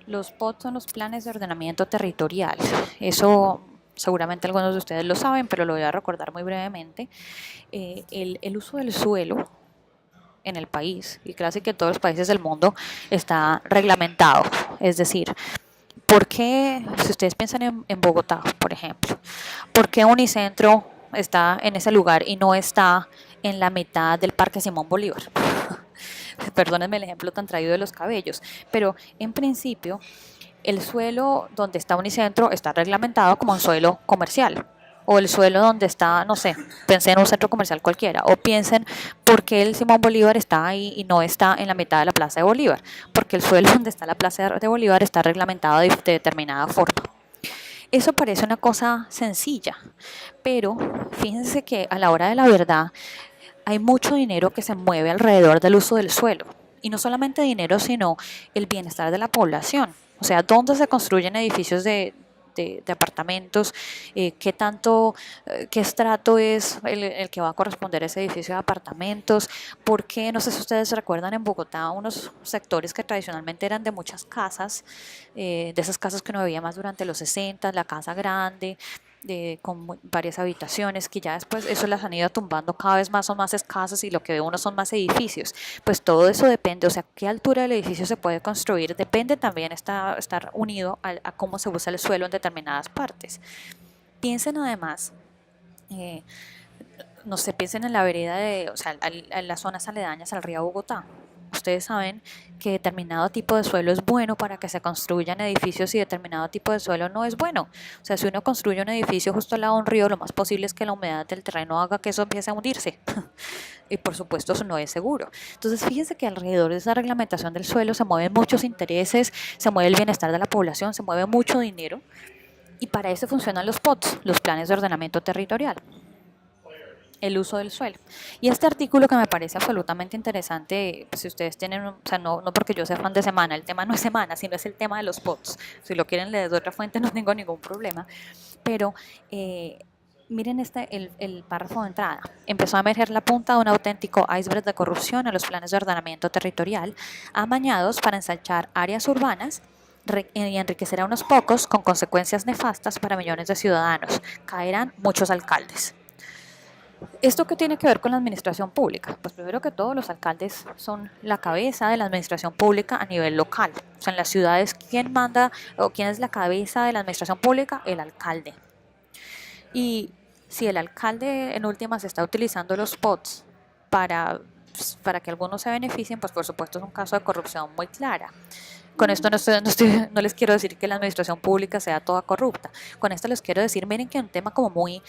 A: Los POT son los planes de ordenamiento territorial. Eso seguramente algunos de ustedes lo saben, pero lo voy a recordar muy brevemente. El uso del suelo en el país, y casi que en todos los países del mundo, está reglamentado. Es decir, ¿por qué, si ustedes piensan en Bogotá, por ejemplo, por qué Unicentro está en ese lugar y no está en la mitad del Parque Simón Bolívar? Perdónenme el ejemplo tan traído de los cabellos, pero en principio el suelo donde está Unicentro está reglamentado como un suelo comercial o el suelo donde está, no sé, pensé en un centro comercial cualquiera, o piensen por qué el Simón Bolívar está ahí y no está en la mitad de la Plaza de Bolívar, porque el suelo donde está la Plaza de Bolívar está reglamentado de determinada forma. Eso parece una cosa sencilla, pero fíjense que a la hora de la verdad hay mucho dinero que se mueve alrededor del uso del suelo. Y no solamente dinero, sino el bienestar de la población. O sea, dónde se construyen edificios de apartamentos, qué tanto, qué estrato es el que va a corresponder a ese edificio de apartamentos, porque no sé si ustedes recuerdan en Bogotá unos sectores que tradicionalmente eran de muchas casas, de esas casas que uno veía más durante los 60, la casa grande, con varias habitaciones, que ya después eso las han ido tumbando, cada vez más son más escasas y lo que ve uno son más edificios. Pues todo eso depende, o sea, qué altura del edificio se puede construir, depende también estar unido a cómo se usa el suelo en determinadas partes. Piensen además, eh, no sé, piensen en la vereda o sea, en las zonas aledañas al río Bogotá. Ustedes saben que determinado tipo de suelo es bueno para que se construyan edificios y determinado tipo de suelo no es bueno. O sea, si uno construye un edificio justo al lado de un río, lo más posible es que la humedad del terreno haga que eso empiece a hundirse. Y por supuesto eso no es seguro. Entonces fíjense que alrededor de esa reglamentación del suelo se mueven muchos intereses, se mueve el bienestar de la población, se mueve mucho dinero. Y para eso funcionan los POTS, los planes de ordenamiento territorial, el uso del suelo. Y este artículo que me parece absolutamente interesante, pues si ustedes tienen, o sea, no porque yo sea fan de Semana, el tema no es Semana, sino es el tema de los POTS. Si lo quieren leer de otra fuente no tengo ningún problema. Pero miren el párrafo de entrada. Empezó a emerger la punta de un auténtico iceberg de corrupción en los planes de ordenamiento territorial, amañados para ensanchar áreas urbanas y enriquecer a unos pocos con consecuencias nefastas para millones de ciudadanos. Caerán muchos alcaldes. ¿Esto qué tiene que ver con la administración pública? Pues primero que todo, los alcaldes son la cabeza de la administración pública a nivel local. O sea, en las ciudades, ¿quién manda o quién es la cabeza de la administración pública? El alcalde. Y si el alcalde en últimas está utilizando los POTS para que algunos se beneficien, pues por supuesto es un caso de corrupción muy clara. Con esto no les quiero decir que la administración pública sea toda corrupta. Con esto les quiero decir, miren que un tema como muy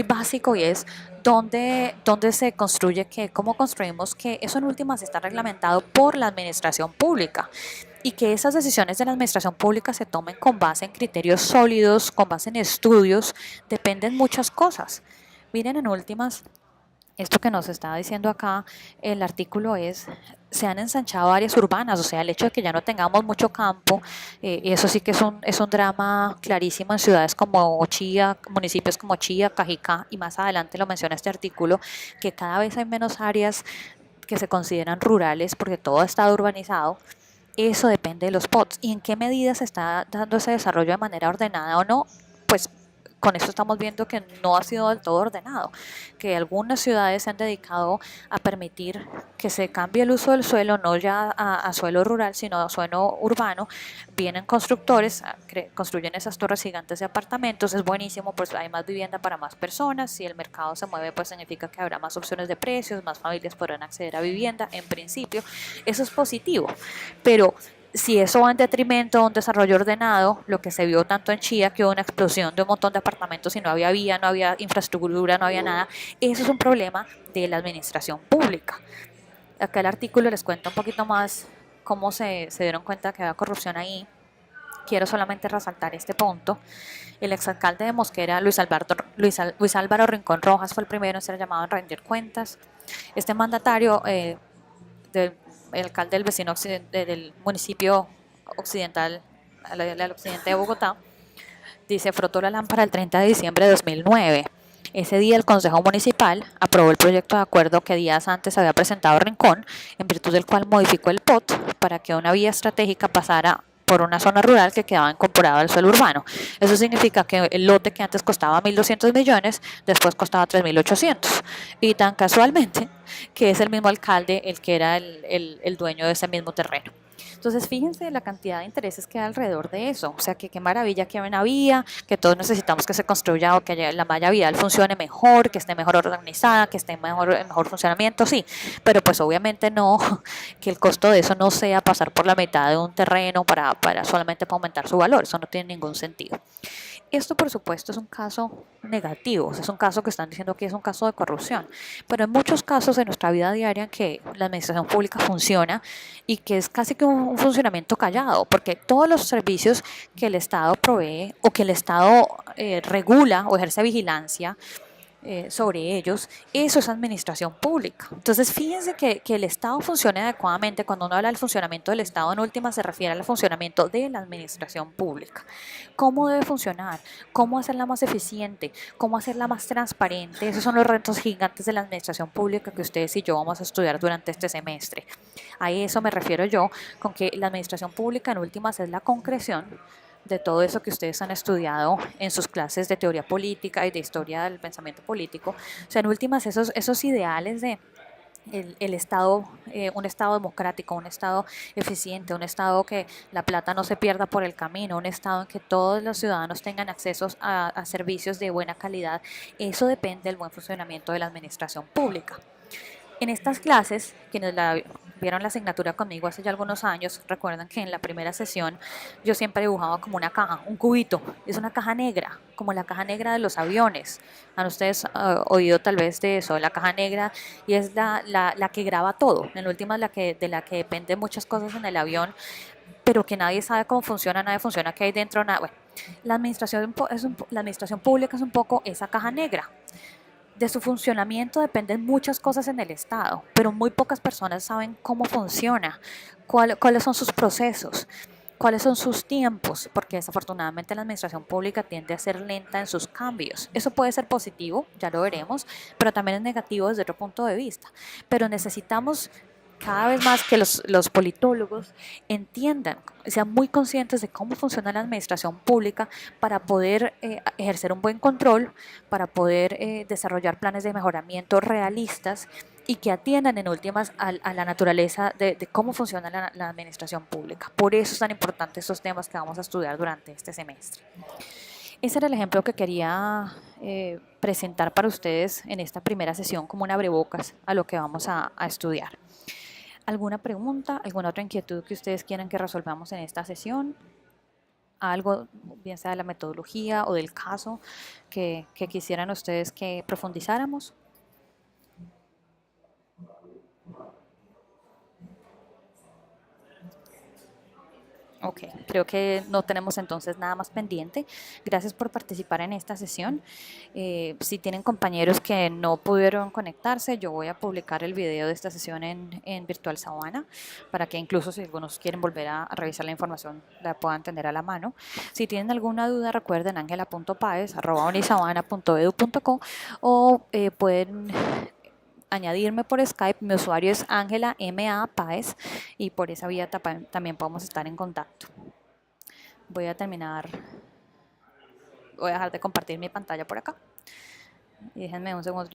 A: básico y es dónde se construye qué, cómo construimos qué. Eso en últimas está reglamentado por la administración pública y que esas decisiones de la administración pública se tomen con base en criterios sólidos, con base en estudios, dependen muchas cosas. Miren, en últimas, esto que nos está diciendo acá el artículo se han ensanchado áreas urbanas, o sea, el hecho de que ya no tengamos mucho campo, y eso sí que es un drama clarísimo en ciudades como Chía, municipios como Chía, Cajicá, y más adelante lo menciona este artículo, que cada vez hay menos áreas que se consideran rurales porque todo está urbanizado. Eso depende de los POTS. ¿Y en qué medida se está dando ese desarrollo de manera ordenada o no? Pues con esto estamos viendo que no ha sido del todo ordenado, que algunas ciudades se han dedicado a permitir que se cambie el uso del suelo, no ya a suelo rural, sino a suelo urbano. Vienen constructores, construyen esas torres gigantes de apartamentos, es buenísimo, pues hay más vivienda para más personas, si el mercado se mueve, pues significa que habrá más opciones de precios, más familias podrán acceder a vivienda, en principio, eso es positivo, pero si eso va en detrimento de un desarrollo ordenado, lo que se vio tanto en Chía, que hubo una explosión de un montón de apartamentos y no había vía, no había infraestructura, no había nada, eso es un problema de la administración pública. Acá el artículo les cuenta un poquito más cómo se dieron cuenta que había corrupción ahí. Quiero solamente resaltar este punto. El exalcalde de Mosquera, Luis Álvaro Rincón Rojas, fue el primero en ser llamado a rendir cuentas. Este mandatario el alcalde del vecino del municipio occidental, al occidente de Bogotá, dice, frotó la lámpara el 30 de diciembre de 2009. Ese día el Consejo Municipal aprobó el proyecto de acuerdo que días antes había presentado Rincón, en virtud del cual modificó el POT para que una vía estratégica pasara por una zona rural que quedaba incorporada al suelo urbano. Eso significa que el lote que antes costaba 1.200 millones, después costaba 3.800. Y tan casualmente que es el mismo alcalde el que era el dueño de ese mismo terreno. Entonces, fíjense la cantidad de intereses que hay alrededor de eso. O sea, que qué maravilla que hay una vía, que todos necesitamos que se construya o que la malla vial funcione mejor, que esté mejor organizada, que esté en mejor funcionamiento, sí. Pero pues obviamente no, que el costo de eso no sea pasar por la mitad de un terreno para solamente aumentar su valor. Eso no tiene ningún sentido. Esto, por supuesto, es un caso negativo, o sea, es un caso que están diciendo que es un caso de corrupción, pero hay muchos casos en nuestra vida diaria en que la administración pública funciona y que es casi que un funcionamiento callado, porque todos los servicios que el Estado provee o que el Estado regula o ejerce vigilancia sobre ellos, eso es administración pública. Entonces, fíjense que el Estado funcione adecuadamente. Cuando uno habla del funcionamiento del Estado, en última se refiere al funcionamiento de la administración pública. ¿Cómo debe funcionar? ¿Cómo hacerla más eficiente? ¿Cómo hacerla más transparente? Esos son los retos gigantes de la administración pública que ustedes y yo vamos a estudiar durante este semestre. A eso me refiero yo, con que la administración pública en últimas es la concreción de todo eso que ustedes han estudiado en sus clases de teoría política y de historia del pensamiento político. O sea, en últimas, esos ideales de el Estado, un Estado democrático, un Estado eficiente, un Estado que la plata no se pierda por el camino, un Estado en que todos los ciudadanos tengan acceso a servicios de buena calidad, eso depende del buen funcionamiento de la administración pública. En estas clases, quienes vieron la asignatura conmigo hace ya algunos años, recuerdan que en la primera sesión yo siempre dibujaba como una caja, un cubito. Es una caja negra, como la caja negra de los aviones. Han ustedes oído tal vez de eso, la caja negra, y es la que graba todo. En última, de la que dependen muchas cosas en el avión, pero que nadie sabe cómo funciona, nadie funciona, qué hay dentro, nada. Bueno, la administración pública es un poco esa caja negra. De su funcionamiento dependen muchas cosas en el Estado, pero muy pocas personas saben cómo funciona, cuáles son sus procesos, cuáles son sus tiempos, porque desafortunadamente la administración pública tiende a ser lenta en sus cambios. Eso puede ser positivo, ya lo veremos, pero también es negativo desde otro punto de vista. Pero necesitamos cada vez más que los politólogos entiendan, sean muy conscientes de cómo funciona la administración pública para poder ejercer un buen control, para poder desarrollar planes de mejoramiento realistas y que atiendan en últimas a la naturaleza de cómo funciona la administración pública. Por eso es tan importante estos temas que vamos a estudiar durante este semestre. Ese era el ejemplo que quería presentar para ustedes en esta primera sesión como un abrebocas a lo que vamos a estudiar. ¿Alguna pregunta, alguna otra inquietud que ustedes quieran que resolvamos en esta sesión? Algo, bien sea de la metodología o del caso, que quisieran ustedes que profundizáramos. Ok, creo que no tenemos entonces nada más pendiente. Gracias por participar en esta sesión. Si tienen compañeros que no pudieron conectarse, yo voy a publicar el video de esta sesión en Virtual Sabana para que incluso si algunos quieren volver a revisar la información la puedan tener a la mano. Si tienen alguna duda, recuerden angela.paez@unisabana.edu.co o pueden añadirme por Skype. Mi usuario es Ángela M.A. Páez y por esa vía también podemos estar en contacto. Voy a dejar de compartir mi pantalla por acá. Y déjenme un segundo.